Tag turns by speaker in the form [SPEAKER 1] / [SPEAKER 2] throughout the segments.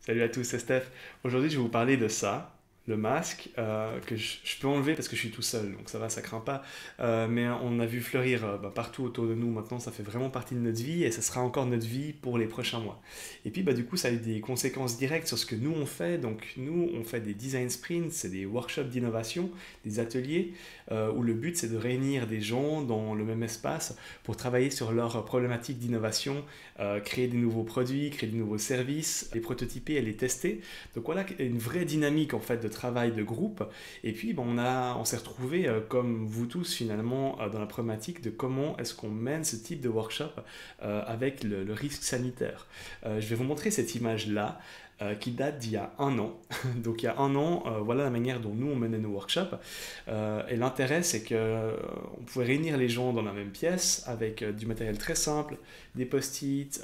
[SPEAKER 1] Salut à tous, c'est Steph. Aujourd'hui, je vais vous parler de ça, le masque, que je peux enlever parce que je suis tout seul, donc ça va, ça craint pas. Mais on a vu fleurir partout autour de nous maintenant, ça fait vraiment partie de notre vie et ça sera encore notre vie pour les prochains mois. Et puis, du coup, ça a eu des conséquences directes sur ce que nous on fait. Donc, nous, on fait des design sprints, c'est des workshops d'innovation, des ateliers où le but c'est de réunir des gens dans le même espace pour travailler sur leurs problématiques d'innovation, créer des nouveaux produits, créer des nouveaux services, les prototyper et les tester. Donc voilà une vraie dynamique en fait de travail de groupe. Et puis on s'est retrouvé comme vous tous finalement dans la problématique de comment est-ce qu'on mène ce type de workshop avec le risque sanitaire. Je vais vous montrer cette image là qui date d'il y a un an. Donc il y a un an, voilà la manière dont nous on menait nos workshops. Et l'intérêt c'est que on pouvait réunir les gens dans la même pièce avec du matériel très simple, des post-it,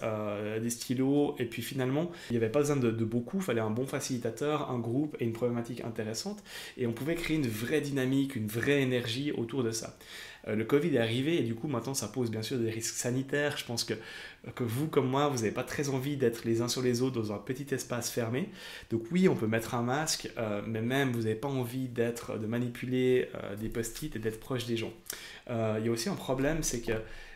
[SPEAKER 1] des stylos, et puis finalement il n'y avait pas besoin de beaucoup, il fallait un bon facilitateur, un groupe et une problématique intéressante, et on pouvait créer une vraie dynamique, une vraie énergie autour de ça. Le Covid est arrivé et du coup maintenant ça pose bien sûr des risques sanitaires. Je pense que vous comme moi, vous n'avez pas très envie d'être les uns sur les autres dans un petit espace fermé. Donc oui, on peut mettre un masque, mais même vous n'avez pas envie de manipuler des post-it et d'être proche des gens. Il y a aussi un problème, c'est que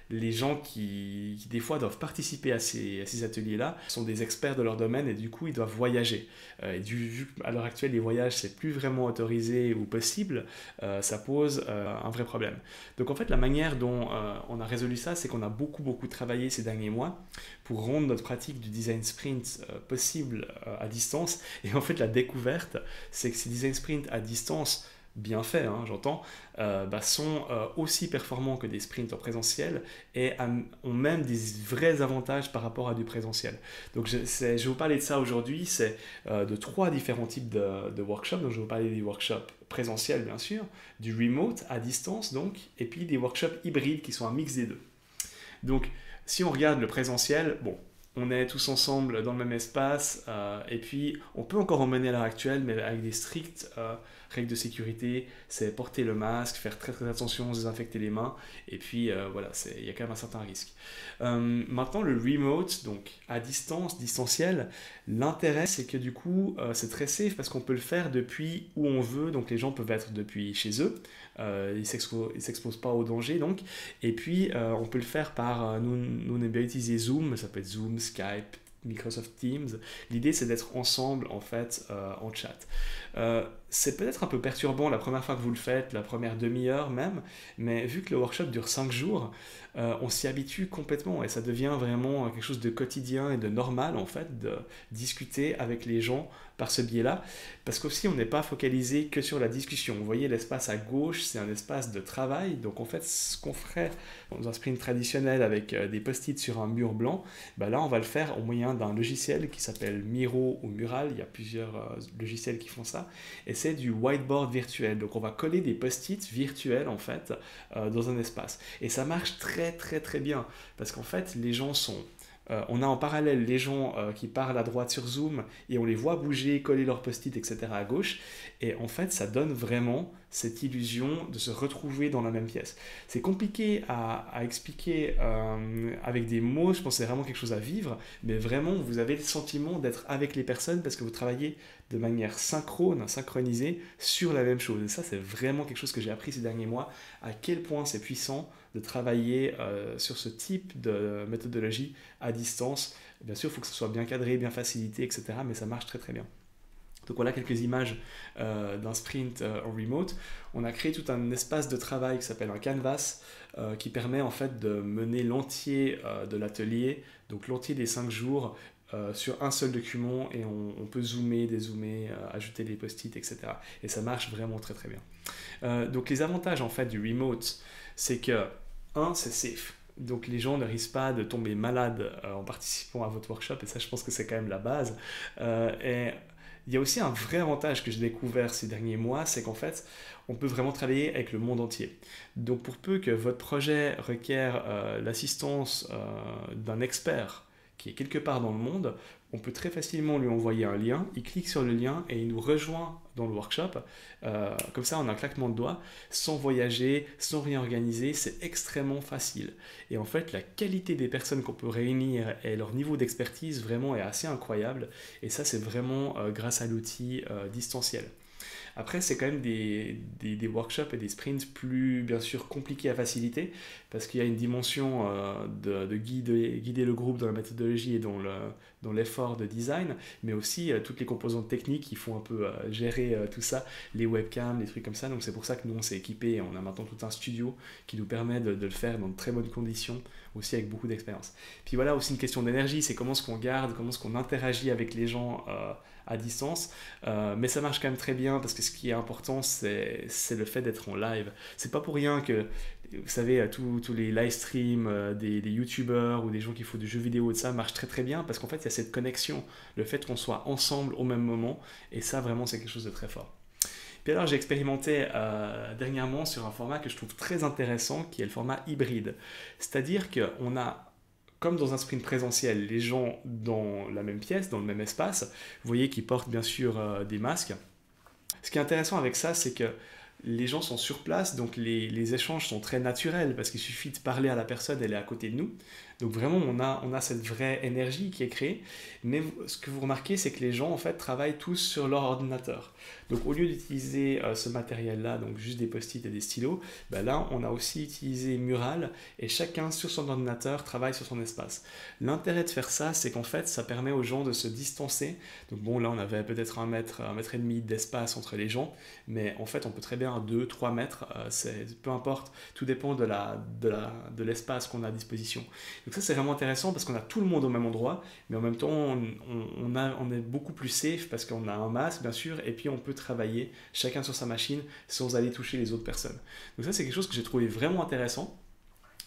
[SPEAKER 1] les gens qui des fois doivent participer à ces ateliers-là sont des experts de leur domaine et du coup ils doivent voyager. Vu qu'à l'heure actuelle les voyages c'est plus vraiment autorisé ou possible, ça pose un vrai problème. Donc en fait la manière dont on a résolu ça, c'est qu'on a beaucoup travaillé ces derniers mois pour rendre notre pratique du design sprint possible à distance. Et en fait la découverte, c'est que ces design sprints à distance bien faits, hein, j'entends, sont aussi performants que des sprints en présentiel et ont même des vrais avantages par rapport à du présentiel. Donc je vais vous parler de ça aujourd'hui, c'est de trois différents types de workshops. Donc je vais vous parler des workshops présentiels bien sûr, du remote à distance donc, et puis des workshops hybrides qui sont un mix des deux. Donc si on regarde le présentiel, bon, on est tous ensemble dans le même espace, et puis on peut encore en mener à l'heure actuelle, mais avec des strictes règles de sécurité, c'est porter le masque, faire très attention, se désinfecter les mains, et puis voilà, il y a quand même un certain risque. Maintenant, le remote, donc à distance, distanciel, l'intérêt c'est que du coup c'est très safe parce qu'on peut le faire depuis où on veut, donc les gens peuvent être depuis chez eux, ils s'exposent pas au danger donc, et puis on peut le faire par, nous on aime bien utiliser Zoom, ça peut être Zoom, Skype, Microsoft Teams. L'idée c'est d'être ensemble en fait en chat. C'est peut-être un peu perturbant la première fois que vous le faites, la première demi-heure même, mais vu que le workshop dure 5 jours, on s'y habitue complètement et ça devient vraiment quelque chose de quotidien et de normal en fait de discuter avec les gens par ce biais-là, parce qu'aussi on n'est pas focalisé que sur la discussion. Vous voyez l'espace à gauche, c'est un espace de travail, donc en fait ce qu'on ferait dans un sprint traditionnel avec des post-it sur un mur blanc, là on va le faire au moyen d'un logiciel qui s'appelle Miro ou Mural, il y a plusieurs logiciels qui font ça, et c'est du whiteboard virtuel. Donc on va coller des post-it virtuels en fait dans un espace. Et ça marche très bien parce qu'en fait les gens sont on a en parallèle les gens qui parlent à droite sur Zoom et on les voit bouger, coller leurs post-it, etc. à gauche. Et en fait, ça donne vraiment cette illusion de se retrouver dans la même pièce. C'est compliqué à expliquer avec des mots, je pense que c'est vraiment quelque chose à vivre, mais vraiment, vous avez le sentiment d'être avec les personnes parce que vous travaillez de manière synchronisée sur la même chose. Et ça, c'est vraiment quelque chose que j'ai appris ces derniers mois, à quel point c'est puissant de travailler sur ce type de méthodologie à distance. Bien sûr, il faut que ce soit bien cadré, bien facilité, etc. Mais ça marche très bien. Donc voilà quelques images d'un sprint en remote. On a créé tout un espace de travail qui s'appelle un canvas qui permet en fait de mener l'entier de l'atelier, donc l'entier des 5 jours, sur un seul document et on peut zoomer, dézoomer, ajouter des post-it, etc. Et ça marche vraiment très bien. Donc les avantages en fait du remote, c'est que c'est safe. Donc les gens ne risquent pas de tomber malades en participant à votre workshop, et ça je pense que c'est quand même la base. Et il y a aussi un vrai avantage que j'ai découvert ces derniers mois, c'est qu'en fait, on peut vraiment travailler avec le monde entier. Donc pour peu que votre projet requiert l'assistance d'un expert qui est quelque part dans le monde, on peut très facilement lui envoyer un lien, il clique sur le lien et il nous rejoint dans le workshop. Comme ça, en un claquement de doigts, sans voyager, sans rien organiser, c'est extrêmement facile. Et en fait, la qualité des personnes qu'on peut réunir et leur niveau d'expertise vraiment est assez incroyable. Et ça, c'est vraiment grâce à l'outil distanciel. Après, c'est quand même des workshops et des sprints plus, bien sûr, compliqués à faciliter, parce qu'il y a une dimension de guider le groupe dans la méthodologie et dans l'effort de design, mais aussi toutes les composantes techniques qui font un peu gérer tout ça, les webcams, les trucs comme ça. Donc c'est pour ça que nous, on s'est équipé et on a maintenant tout un studio qui nous permet de le faire dans de très bonnes conditions, aussi avec beaucoup d'expérience. Puis voilà, aussi une question d'énergie, c'est comment est-ce qu'on garde, comment est-ce qu'on interagit avec les gens à distance, mais ça marche quand même très bien parce que ce qui est important, c'est le fait d'être en live. C'est pas pour rien que, vous savez, tous les live streams des youtubeurs ou des gens qui font du jeu vidéo et de ça marchent très très bien parce qu'en fait il y a cette connexion, le fait qu'on soit ensemble au même moment, et ça vraiment c'est quelque chose de très fort. Puis alors j'ai expérimenté dernièrement sur un format que je trouve très intéressant qui est le format hybride, c'est-à-dire qu'on a, comme dans un sprint présentiel, les gens dans la même pièce, dans le même espace, vous voyez qu'ils portent bien sûr des masques. Ce qui est intéressant avec ça, c'est que les gens sont sur place, donc les échanges sont très naturels, parce qu'il suffit de parler à la personne, elle est à côté de nous. Donc vraiment, on a cette vraie énergie qui est créée. Mais ce que vous remarquez, c'est que les gens, en fait, travaillent tous sur leur ordinateur. Donc au lieu d'utiliser ce matériel-là, donc juste des post-it et des stylos, ben là, on a aussi utilisé Mural, et chacun sur son ordinateur travaille sur son espace. L'intérêt de faire ça, c'est qu'en fait, ça permet aux gens de se distancer. Donc bon, là, on avait peut-être 1 mètre et demi d'espace entre les gens, mais en fait, on peut très bien 2, 3 mètres, peu importe, tout dépend de l'espace qu'on a à disposition. Donc ça, c'est vraiment intéressant parce qu'on a tout le monde au même endroit, mais en même temps, on est beaucoup plus safe parce qu'on a un masque, bien sûr, et puis on peut travailler chacun sur sa machine sans aller toucher les autres personnes. Donc ça, c'est quelque chose que j'ai trouvé vraiment intéressant.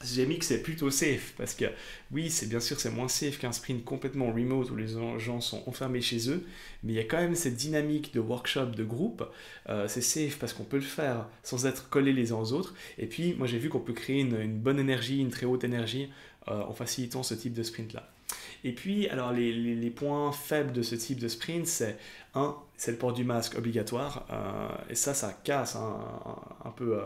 [SPEAKER 1] J'ai mis que c'est plutôt safe parce que oui, c'est bien sûr c'est moins safe qu'un sprint complètement remote où les gens sont enfermés chez eux, mais il y a quand même cette dynamique de workshop, de groupe. C'est safe parce qu'on peut le faire sans être collés les uns aux autres. Et puis moi j'ai vu qu'on peut créer une bonne énergie, une très haute énergie en facilitant ce type de sprint là. Et puis, alors les points faibles de ce type de sprint, c'est le port du masque obligatoire, et ça casse un peu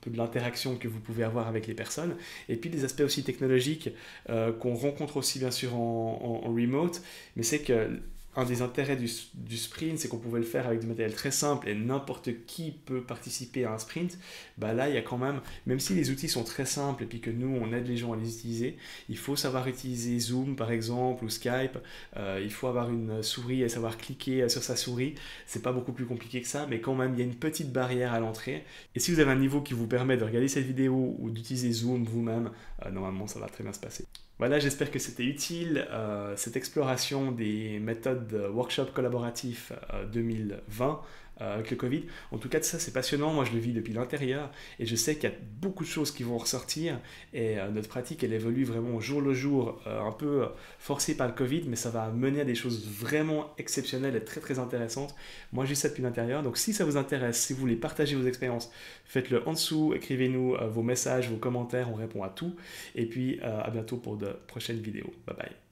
[SPEAKER 1] de l'interaction que vous pouvez avoir avec les personnes, et puis des aspects aussi technologiques qu'on rencontre aussi bien sûr en remote, mais c'est que un des intérêts du sprint, c'est qu'on pouvait le faire avec du matériel très simple et n'importe qui peut participer à un sprint. Bah là, il y a quand même si les outils sont très simples et puis que nous, on aide les gens à les utiliser, il faut savoir utiliser Zoom par exemple ou Skype, il faut avoir une souris et savoir cliquer sur sa souris. C'est pas beaucoup plus compliqué que ça, mais quand même, il y a une petite barrière à l'entrée. Et si vous avez un niveau qui vous permet de regarder cette vidéo ou d'utiliser Zoom vous-même, normalement, ça va très bien se passer. Voilà, j'espère que c'était utile, cette exploration des méthodes de workshop collaboratif 2020 avec le Covid. En tout cas, ça c'est passionnant, moi je le vis depuis l'intérieur et je sais qu'il y a beaucoup de choses qui vont ressortir et notre pratique elle évolue vraiment au jour le jour, un peu forcée par le Covid, mais ça va mener à des choses vraiment exceptionnelles et très très intéressantes. Moi j'ai ça depuis l'intérieur, donc si ça vous intéresse, si vous voulez partager vos expériences, faites-le en dessous, écrivez-nous vos messages, vos commentaires, on répond à tout. Et puis à bientôt pour de prochaines vidéos. Bye bye.